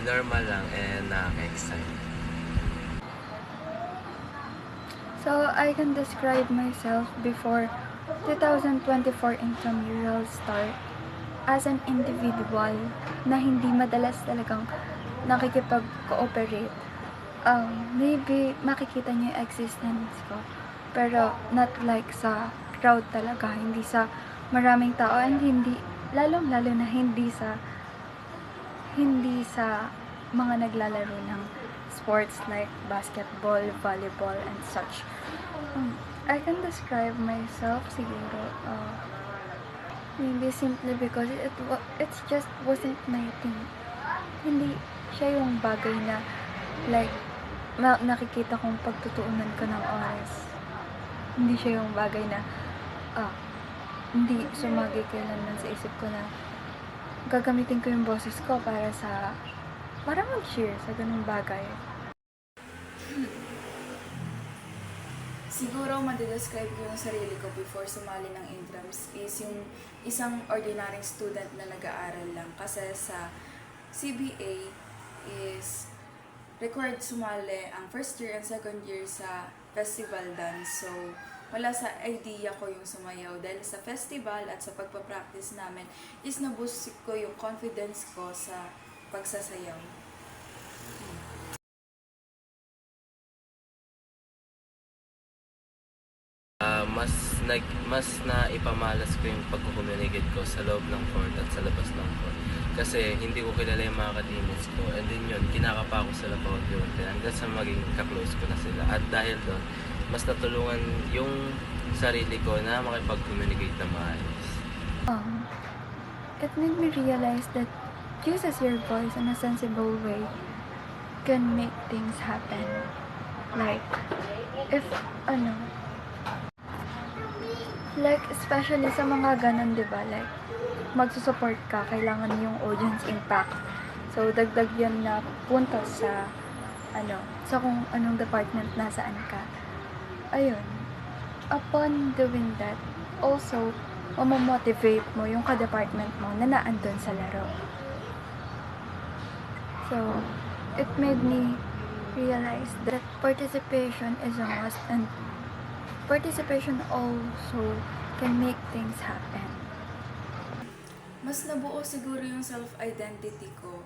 normal lang and nakaka-excite. So, I can describe myself before 2024 intramural start as an individual na hindi madalas talagang nakikipag-cooperate. Maybe makikita niyo yung existence ko, pero not like sa crowd talaga, hindi sa maraming tao, and hindi, lalong-lalo na hindi sa mga naglalaro ng sports like basketball, volleyball, and such. I can describe myself siguro, maybe simply because it's just wasn't my thing. Hindi siya yung bagay na like nakikita kong pagtutuunan ko ng oras. Hindi siya yung bagay na hindi sumagi kailanman sa isip ko na gagamitin ko yung boses ko para mag-share sa ganung bagay. Siguro madidescribe ko yung sarili ko before sumali ng intrams is yung isang ordinaryong student na nag-aaral lang. Kasi sa CBA is required sumali ang first year and second year sa festival dance. So, wala sa idea ko yung sumayaw dahil sa festival at sa pagpa-practice namin is naboost ko yung confidence ko sa pagsasayaw. Mas na ipamalas ko yung pagko-communicate ko sa loob ng court at sa labas ng court. Kasi hindi ko kilala yung mga ka-teammates ko. And then yun, kinakapa ko sila paunti-unti hanggang sa maging ka-close ko na sila. At dahil doon, mas natulungan yung sarili ko na makipag-communicate na maayos. It made me realize that uses your voice in a sensible way can make things happen. Like, if, like, especially sa mga ganun, diba? Like, magsusupport ka, kailangan yung audience impact. So, dagdag yan na punta sa, sa kung anong department nasaan ka. Ayun. Upon doing that, also, mamomotivate mo yung ka-department mo na naandun sa laro. So, it made me realize that participation is a must, and participation also can make things happen. Mas nabuo siguro yung self-identity ko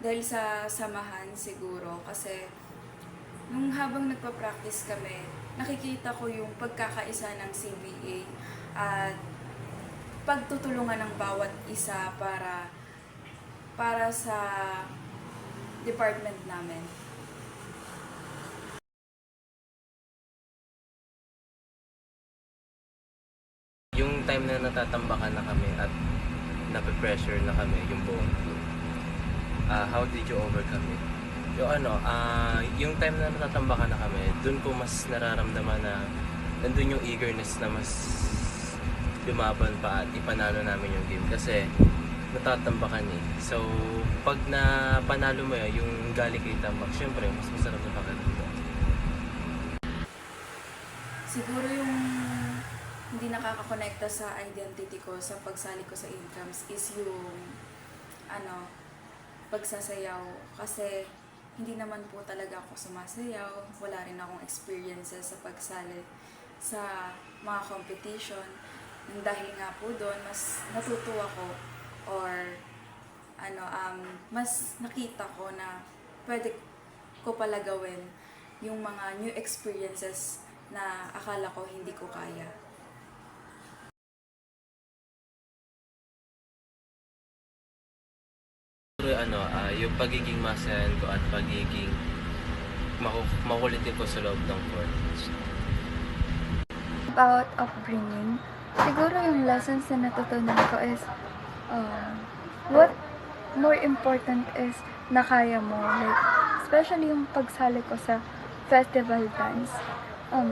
dahil sa samahan siguro kasi nung habang nagpa-practice kami, nakikita ko yung pagkakaisa ng CBA at pagtutulungan ng bawat isa para sa department namin. Yung time na natatambakan na kami at nape-pressure na kami yung buong team, how did you overcome it? Yung time na natatambakan na kami, dun ko mas nararamdaman na nandun yung eagerness na mas lumaban pa at ipanalo namin yung game kasi natatambakan eh. So, pag napanalo mo yun, yung galing kay tambak, syempre, mas masarap na pakiramdam. Siguro yung hindi nakakakonekta sa identity ko sa pagsali ko sa incomes is yung pagsasayaw. Kasi hindi naman po talaga ako sumasayaw. Wala rin akong experiences sa pagsali sa mga competition. And dahil nga po doon, mas natutuwa ko or mas nakita ko na pwede ko pala gawin yung mga new experiences na akala ko hindi ko kaya. Yung pagiging masayan ko at pagiging makulitin ko sa loob ng court. About upbringing, siguro yung lessons na natutunan ko is what more important is na kaya mo, like especially yung pagsali ko sa festival dance.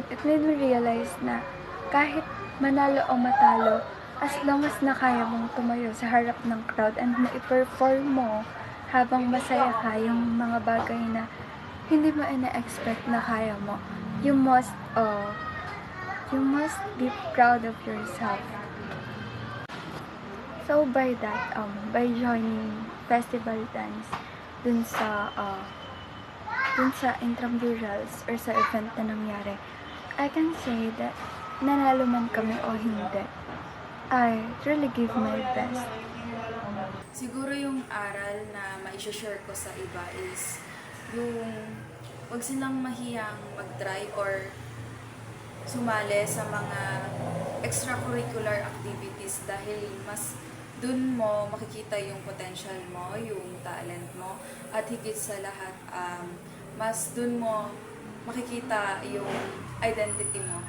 It made me realize na kahit manalo o matalo, as long as na kaya mong tumayo sa harap ng crowd and ma-perform mo habang masaya ka yung mga bagay na hindi mo ina-expect na kaya mo, you must be proud of yourself. So by that, by joining festival dance, dun sa intramurals or sa event na nangyari, I can say that nanalo man kami o hindi, I really give my best. Siguro yung aral na ma-share ko sa iba is yung wag silang mahiyang mag-try or sumali sa mga extracurricular activities dahil mas dun mo makikita yung potential mo, yung talent mo, at higit sa lahat, mas dun mo makikita yung identity mo.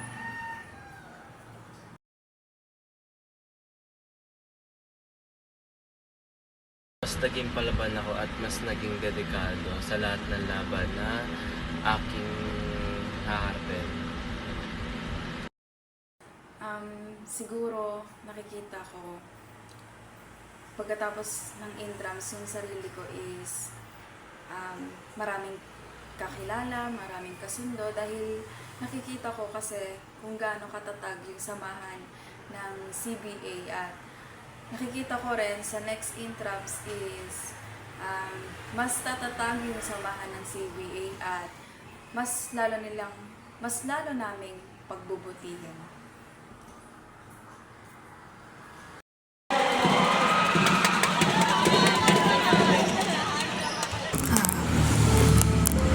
Mas naging palaban ako at mas naging dedikado sa lahat ng laban na aking haharapin. Siguro nakikita ko pagkatapos ng intrams yung sarili ko is maraming kakilala, maraming kasundo dahil nakikita ko kasi kung gaano katatag yung samahan ng CBA at nakikita ko rin sa next intrams is mas tatatag yung samahan ng CBA at mas lalo naming pagbubutihin.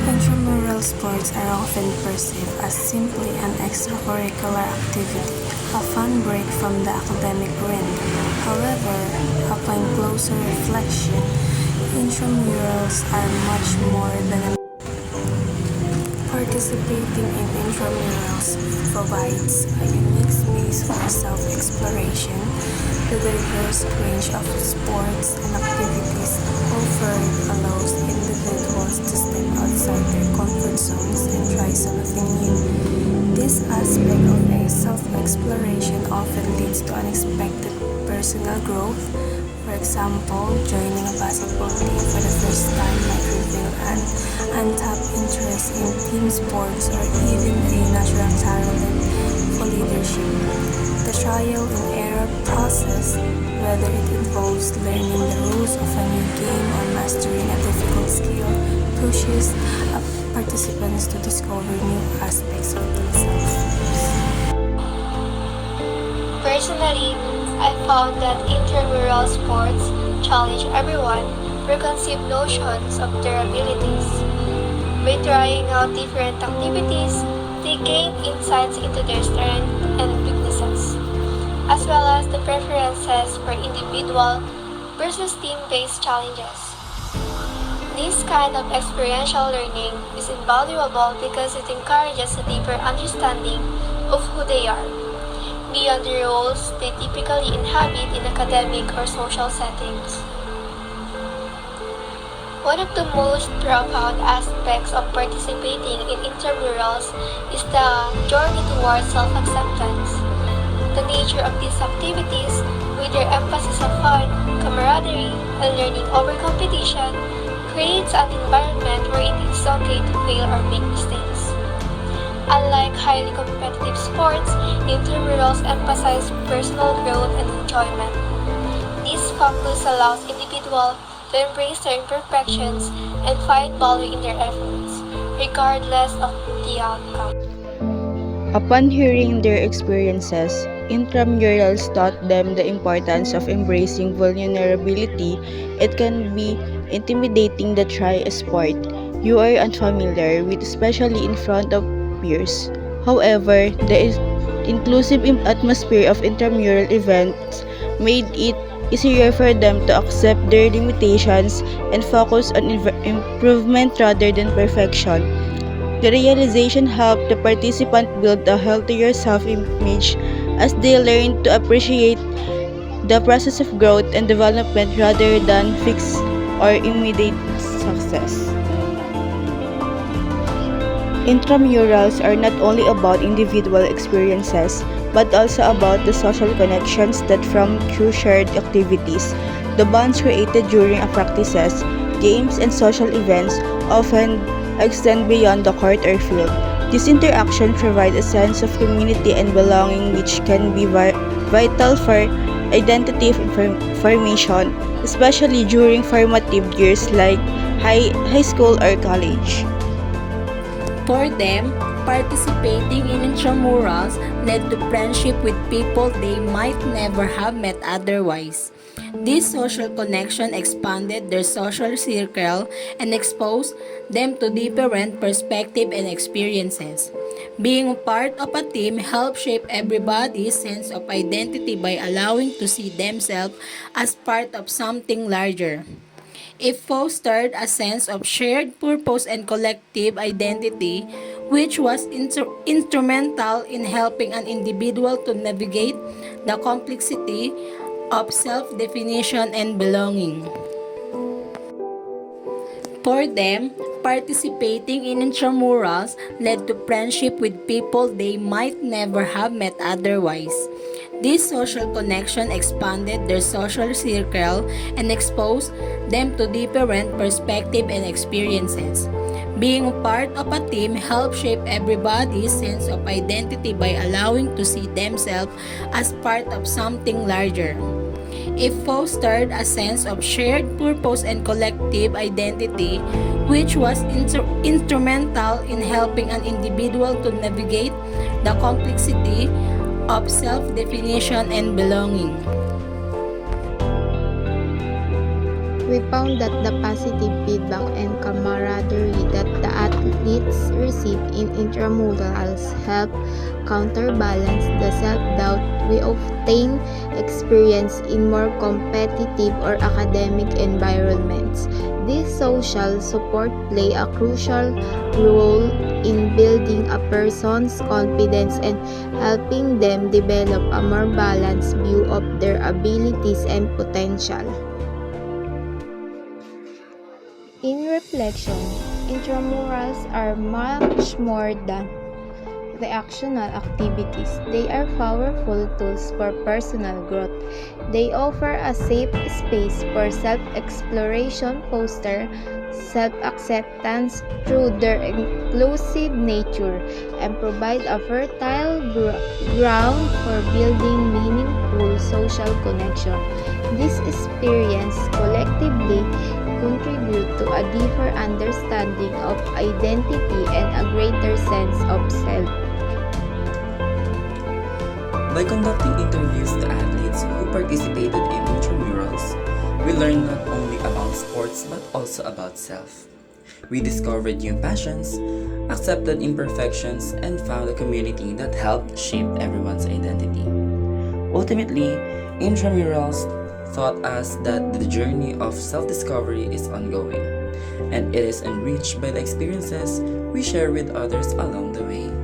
Intramural sports are often perceived as simply an extracurricular activity, a fun break from the academic grind. However, upon closer reflection, intramurals are much more than participating in intramurals provides a unique space for self-exploration. The diverse range of sports and activities offered allows individuals to step outside their comfort zones and try something new. This aspect of a self-exploration often leads to unexpected personal growth. For example, joining a basketball team for the first time might reveal an untapped interest in team sports or even a natural talent for leadership. The trial and error process, whether it involves learning the rules of a new game or mastering a difficult skill, pushes participants to discover new aspects of themselves. Personally, I found that intramural sports challenge everyone preconceived notions of their abilities. By trying out different activities, they gain insights into their strengths and weaknesses, as well as the preferences for individual versus team-based challenges. This kind of experiential learning is invaluable because it encourages a deeper understanding of who they are, beyond the roles they typically inhabit in academic or social settings. One of the most profound aspects of participating in intramurals is the journey towards self-acceptance. The nature of these activities, with their emphasis on fun, camaraderie, and learning over competition, creates an environment where it is okay to fail or make mistakes. Unlike highly competitive sports, intramurals emphasize personal growth and enjoyment. This focus allows individuals to embrace their imperfections and find value in their efforts, regardless of the outcome. Upon hearing their experiences, intramurals taught them the importance of embracing vulnerability. It can be intimidating to try a sport you are unfamiliar with, especially in front of peers. However, the inclusive atmosphere of intramural events made it easier for them to accept their limitations and focus on improvement rather than perfection. The realization helped the participant build a healthier self-image as they learn to appreciate the process of growth and development rather than fixed or immediate success. Intramurals are not only about individual experiences, but also about the social connections that form through shared activities. The bonds created during practices, games, and social events often extend beyond the court or field. This interaction provides a sense of community and belonging which can be vital for identity formation, especially during formative years like high school or college. For them, participating in intramurals led to friendship with people they might never have met otherwise. This social connection expanded their social circle and exposed them to different perspectives and experiences. Being part of a team helped shape everybody's sense of identity by allowing to see themselves as part of something larger. It fostered a sense of shared purpose and collective identity, which was instrumental in helping an individual to navigate the complexity of self-definition and belonging. For them, participating in intramurals led to friendship with people they might never have met otherwise. This social connection expanded their social circle and exposed them to different perspectives and experiences. Being part of a team helped shape everybody's sense of identity by allowing to see themselves as part of something larger. It fostered a sense of shared purpose and collective identity, which was instrumental in helping an individual to navigate the complexity of self-definition and belonging. We found that the positive feedback and camaraderie that the athletes receive in intramurals help counterbalance the self-doubt we often experience in more competitive or academic environments. This social support play a crucial role in building a person's confidence and helping them develop a more balanced view of their abilities and potential. In reflection, intramurals are much more than recreational activities. They are powerful tools for personal growth. They offer a safe space for self-exploration, foster self-acceptance through their inclusive nature, and provide a fertile ground for building meaningful social connection. This experience collectively contribute to a deeper understanding of identity and a greater sense of self. By conducting interviews to athletes who participated in intramurals, we learned not only about sports but also about self. We discovered new passions, accepted imperfections, and found a community that helped shape everyone's identity. Ultimately, intramurals taught us that the journey of self-discovery is ongoing, and it is enriched by the experiences we share with others along the way.